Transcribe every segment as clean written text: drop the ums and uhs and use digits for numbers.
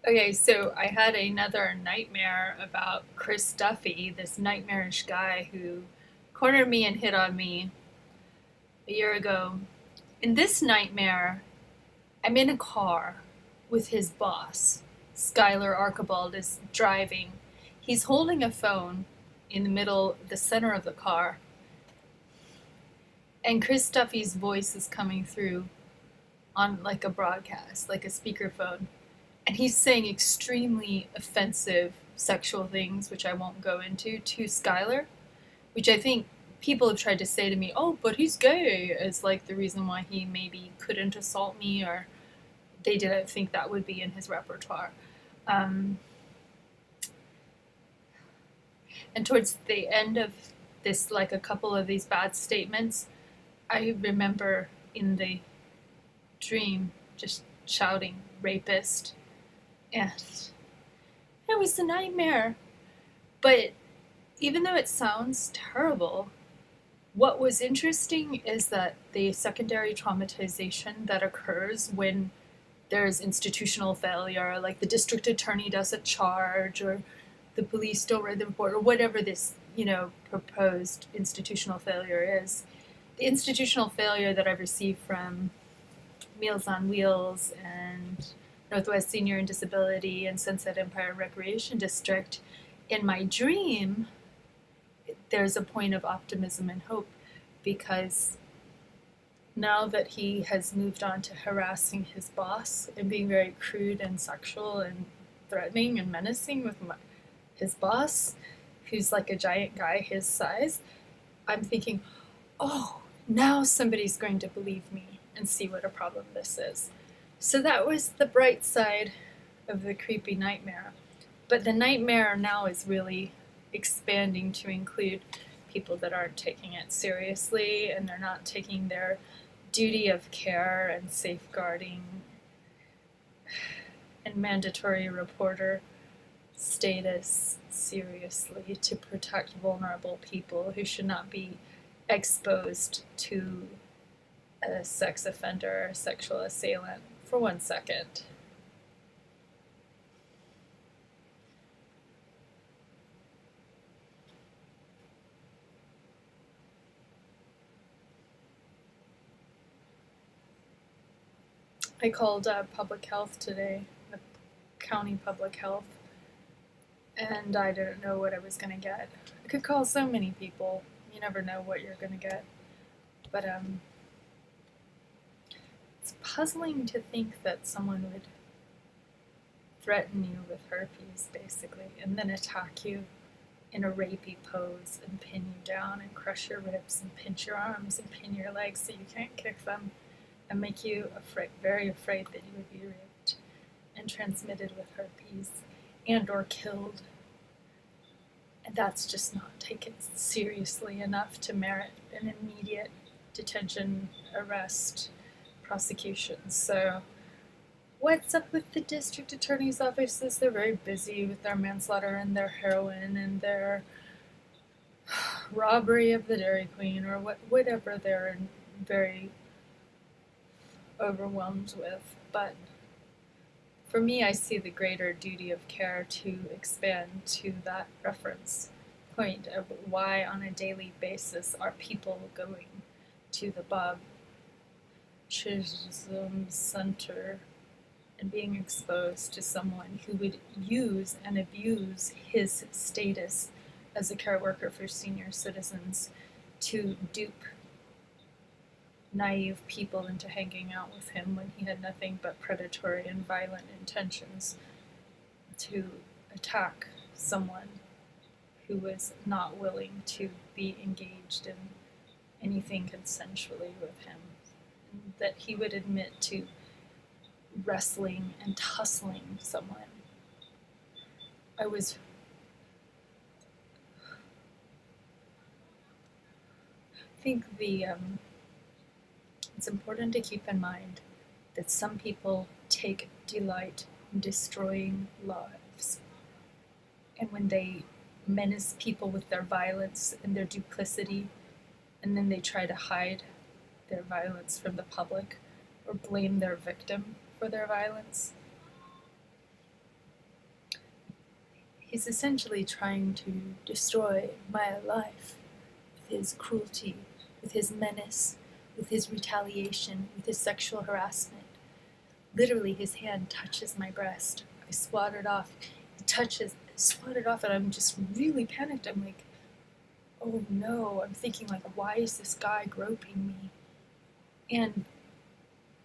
Okay, so I had another nightmare about Chris Duffy, this nightmarish guy who cornered me and hit on me a year ago. In this nightmare, I'm in a car with his boss. Skylar Archibald is driving. He's holding a phone in the center of the car, and Chris Duffy's voice is coming through on like a broadcast, like a speakerphone. And he's saying extremely offensive sexual things, which I won't go into, to Skylar, which I think people have tried to say to me, oh, but he's gay, as like the reason why he maybe couldn't assault me, or they didn't think that would be in his repertoire. Um, and towards the end of this, like a couple of these bad statements, I remember in the dream just shouting rapist, and it was a nightmare. But even though it sounds terrible, what was interesting is that the secondary traumatization that occurs when there's institutional failure, like the district attorney doesn't charge, or the police don't write the report, or whatever this, proposed institutional failure is. The institutional failure that I've received from Meals on Wheels and Northwest Senior and Disability and Sunset Empire Recreation District, in my dream, there's a point of optimism and hope because now that he has moved on to harassing his boss and being very crude and sexual and threatening and menacing with his boss, who's like a giant guy his size, I'm thinking, oh, now somebody's going to believe me and see what a problem this is. So that was the bright side of the creepy nightmare. But the nightmare now is really expanding to include people that aren't taking it seriously and they're not taking their duty of care and safeguarding and mandatory reporter status seriously to protect vulnerable people who should not be exposed to a sex offender or sexual assailant for 1 second. I called public health today, the county public health, and I didn't know what I was going to get. I could call so many people. You never know what you're going to get. But it's puzzling to think that someone would threaten you with herpes, basically, and then attack you in a rapey pose and pin you down and crush your ribs and pinch your arms and pin your legs so you can't kick them and make you very afraid that you would be raped and transmitted with herpes and or killed. And that's just not taken seriously enough to merit an immediate detention, arrest, prosecution. So what's up with the district attorney's offices? They're very busy with their manslaughter and their heroin and their robbery of the Dairy Queen or whatever they're very overwhelmed with. But for me, I see the greater duty of care to expand to that reference point of why on a daily basis are people going to the Bob Chisholm Center and being exposed to someone who would use and abuse his status as a care worker for senior citizens to dupe naive people into hanging out with him when he had nothing but predatory and violent intentions to attack someone who was not willing to be engaged in anything consensually with him. And that he would admit to wrestling and tussling someone. I think it's important to keep in mind that some people take delight in destroying lives. And when they menace people with their violence and their duplicity, and then they try to hide their violence from the public or blame their victim for their violence, he's essentially trying to destroy my life with his cruelty, with his menace, with his retaliation, with his sexual harassment. Literally, his hand touches my breast. I swat it off. Swat it off, and I'm just really panicked. I'm like, oh no. I'm thinking, like, why is this guy groping me? And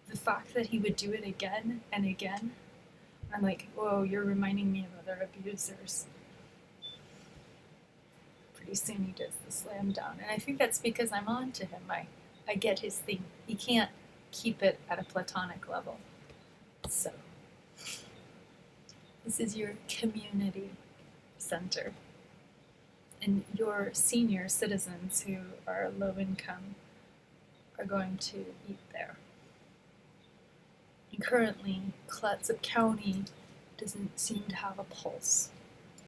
the fact that he would do it again and again, I'm like, whoa, you're reminding me of other abusers. Pretty soon he does the slam down. And I think that's because I'm on to him. I get his thing. He can't keep it at a platonic level. So, this is your community center. And your senior citizens who are low income are going to eat there. And currently, Clatsop County doesn't seem to have a pulse.